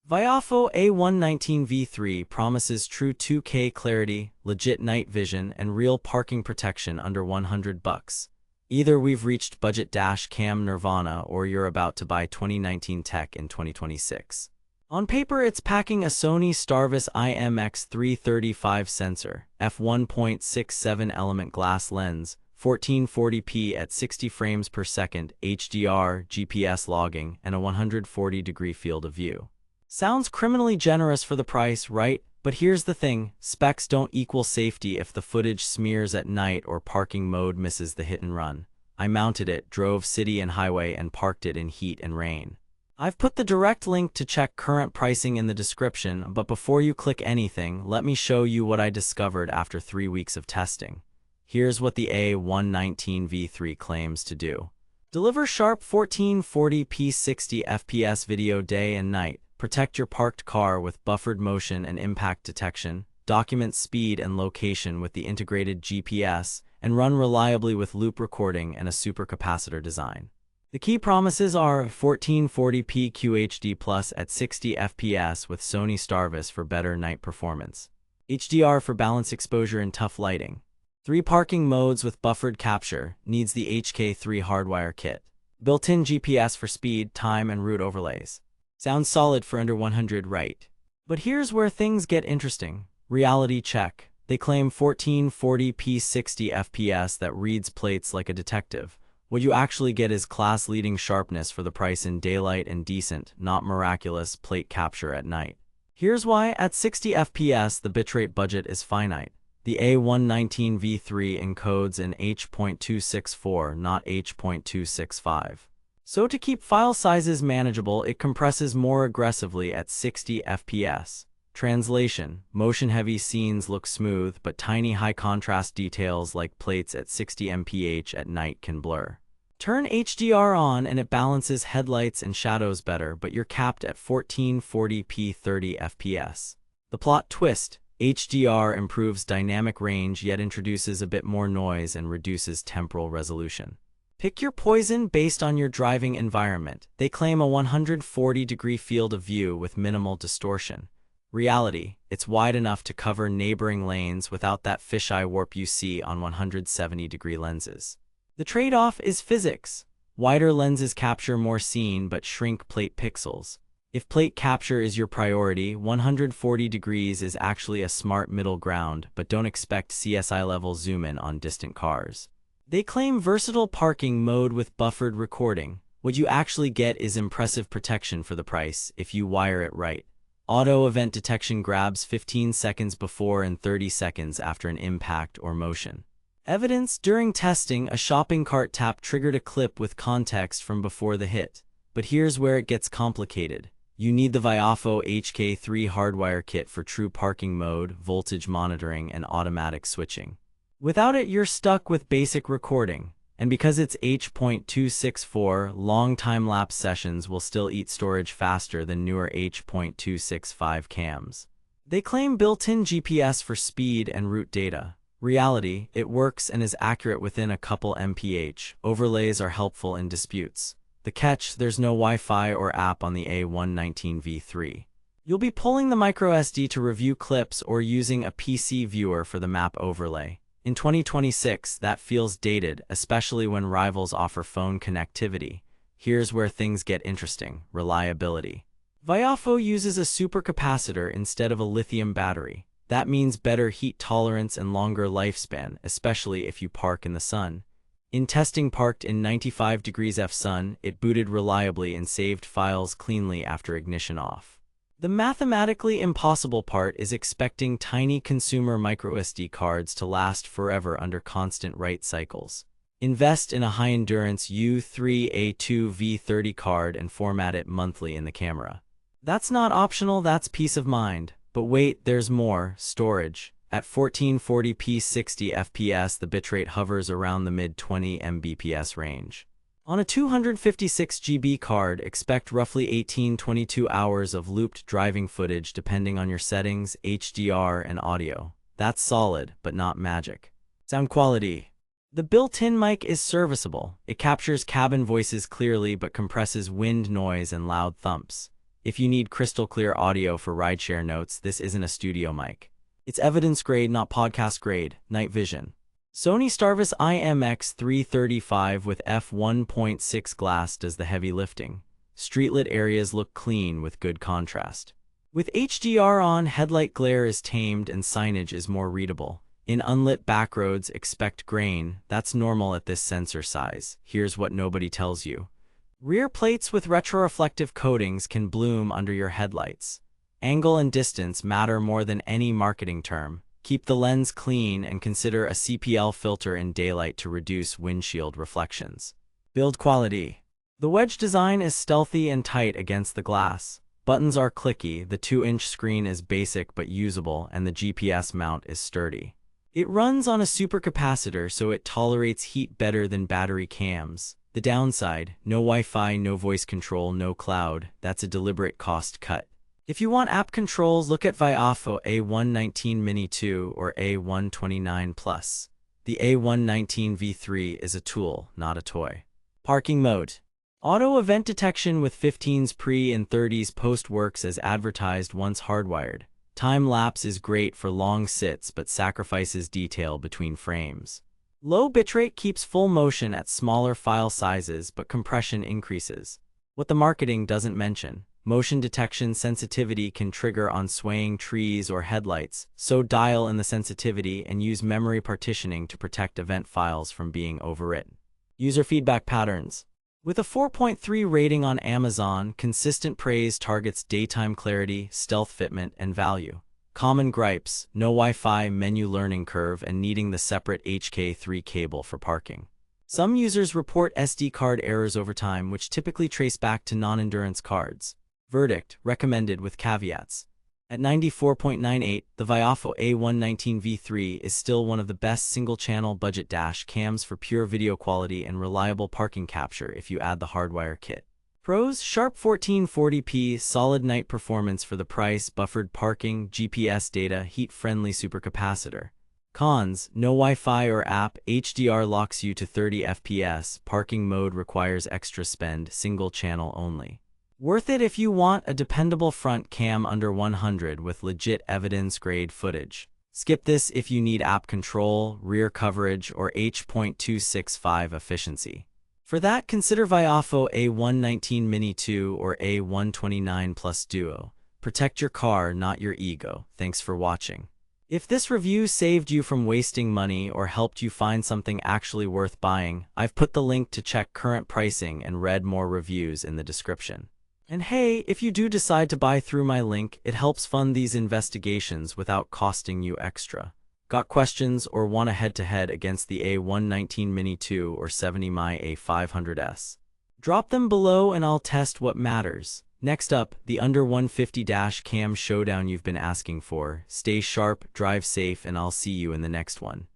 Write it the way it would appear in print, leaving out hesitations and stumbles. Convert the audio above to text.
Viofo A119 V3 promises true 2K clarity, legit night vision, and real parking protection under $100. Either we've reached budget dash cam nirvana or you're about to buy 2019 tech in 2026. On paper, it's packing a Sony Starvis IMX335 sensor, f1.67 element glass lens, 1440p at 60 frames per second, HDR, GPS logging, and a 140-degree field of view. Sounds criminally generous for the price, right? But here's the thing, specs don't equal safety if the footage smears at night or parking mode misses the hit and run. I mounted it, drove city and highway, and parked it in heat and rain. I've put the direct link to check current pricing in the description, but before you click anything, let me show you what I discovered after 3 weeks of testing. Here's what the A119 V3 claims to do. Deliver sharp 1440p 60 fps video day and night. Protect your parked car with buffered motion and impact detection, document speed and location with the integrated GPS, and run reliably with loop recording and a supercapacitor design. The key promises are 1440p QHD Plus at 60 fps with Sony Starvis for better night performance, HDR for balanced exposure in tough lighting, 3 parking modes with buffered capture, needs the HK3 hardwire kit, built-in GPS for speed, time, and route overlays. Sounds solid for under 100, right? But here's where things get interesting. Reality check. They claim 1440p 60 fps that reads plates like a detective. What you actually get is class-leading sharpness for the price in daylight and decent, not miraculous, plate capture at night. Here's why. At 60 fps, the bitrate budget is finite. The A119 V3 encodes in H.264, not H.265. So to keep file sizes manageable, it compresses more aggressively at 60 fps. Translation: motion-heavy scenes look smooth, but tiny high-contrast details like plates at 60 mph at night can blur. Turn HDR on and it balances headlights and shadows better, but you're capped at 1440p 30 fps. The plot twist: HDR improves dynamic range yet introduces a bit more noise and reduces temporal resolution. Pick your poison based on your driving environment. They claim a 140-degree field of view with minimal distortion. Reality: it's wide enough to cover neighboring lanes without that fisheye warp you see on 170-degree lenses. The trade-off is physics. Wider lenses capture more scene but shrink plate pixels. If plate capture is your priority, 140 degrees is actually a smart middle ground, but don't expect CSI-level zoom-in on distant cars. They claim versatile parking mode with buffered recording. What you actually get is impressive protection for the price if you wire it right. Auto event detection grabs 15 seconds before and 30 seconds after an impact or motion. Evidence: during testing, a shopping cart tap triggered a clip with context from before the hit. But here's where it gets complicated. You need the Viofo HK3 hardwire kit for true parking mode, voltage monitoring, and automatic switching. Without it, you're stuck with basic recording. And because it's H.264, long time-lapse sessions will still eat storage faster than newer H.265 cams. They claim built-in GPS for speed and route data. Reality: it works and is accurate within a couple mph. Overlays are helpful in disputes. The catch: there's no Wi-Fi or app on the A119 V3. You'll be pulling the microSD to review clips or using a PC viewer for the map overlay. In 2026, that feels dated, especially when rivals offer phone connectivity. Here's where things get interesting: reliability. Viofo uses a supercapacitor instead of a lithium battery. That means better heat tolerance and longer lifespan, especially if you park in the sun. In testing parked in 95 degrees F sun, it booted reliably and saved files cleanly after ignition off. The mathematically impossible part is expecting tiny consumer microSD cards to last forever under constant write cycles. Invest in a high-endurance U3A2 V30 card and format it monthly in the camera. That's not optional, that's peace of mind. But wait, there's more: storage. At 1440p 60 fps, the bitrate hovers around the mid-20 Mbps range. On a 256 GB card, expect roughly 18-22 hours of looped driving footage depending on your settings, HDR, and audio. That's solid, but not magic. Sound quality. The built-in mic is serviceable. It captures cabin voices clearly but compresses wind noise and loud thumps. If you need crystal clear audio for rideshare notes, this isn't a studio mic. It's evidence grade, not podcast grade, night vision. Sony Starvis IMX335 with f1.6 glass does the heavy lifting. Streetlit areas look clean with good contrast. With HDR on, headlight glare is tamed and signage is more readable. In unlit backroads, expect grain. That's normal at this sensor size. Here's what nobody tells you. Rear plates with retroreflective coatings can bloom under your headlights. Angle and distance matter more than any marketing term. Keep the lens clean and consider a CPL filter in daylight to reduce windshield reflections. Build quality. The wedge design is stealthy and tight against the glass. Buttons are clicky, the 2-inch screen is basic but usable, and the GPS mount is sturdy. It runs on a supercapacitor, so it tolerates heat better than battery cams. The downside: no Wi-Fi, no voice control, no cloud. That's a deliberate cost cut. If you want app controls, look at Viofo A119 Mini 2 or A129 Plus. The A119 V3 is a tool, not a toy. Parking mode. Auto event detection with 15s pre and 30s post works as advertised once hardwired. Time lapse is great for long sits but sacrifices detail between frames. Low bitrate keeps full motion at smaller file sizes, but compression increases. What the marketing doesn't mention: motion detection sensitivity can trigger on swaying trees or headlights, so dial in the sensitivity and use memory partitioning to protect event files from being overwritten. User feedback patterns. With a 4.3 rating on Amazon, consistent praise targets daytime clarity, stealth fitment, and value. Common gripes: no Wi-Fi, menu learning curve, and needing the separate HK3 cable for parking. Some users report SD card errors over time, which typically trace back to non-endurance cards. Verdict: recommended with caveats. At 94.98, the Viofo A119 V3 is still one of the best single-channel budget dash cams for pure video quality and reliable parking capture if you add the hardwire kit. Pros: sharp 1440p, solid night performance for the price, buffered parking, GPS data, heat-friendly supercapacitor. Cons: no Wi-Fi or app, HDR locks you to 30 FPS, parking mode requires extra spend, single channel only. Worth it if you want a dependable front cam under 100 with legit evidence-grade footage. Skip this if you need app control, rear coverage, or H.265 efficiency. For that, consider Viofo A119 Mini 2 or A129 Plus Duo. Protect your car, not your ego. Thanks for watching. If this review saved you from wasting money or helped you find something actually worth buying, I've put the link to check current pricing and read more reviews in the description. And hey, if you do decide to buy through my link, it helps fund these investigations without costing you extra. Got questions or want a head-to-head against the A119 Mini 2 or 70mm A500S? Drop them below and I'll test what matters. Next up, the under 150 dash cam showdown you've been asking for. Stay sharp, drive safe, and I'll see you in the next one.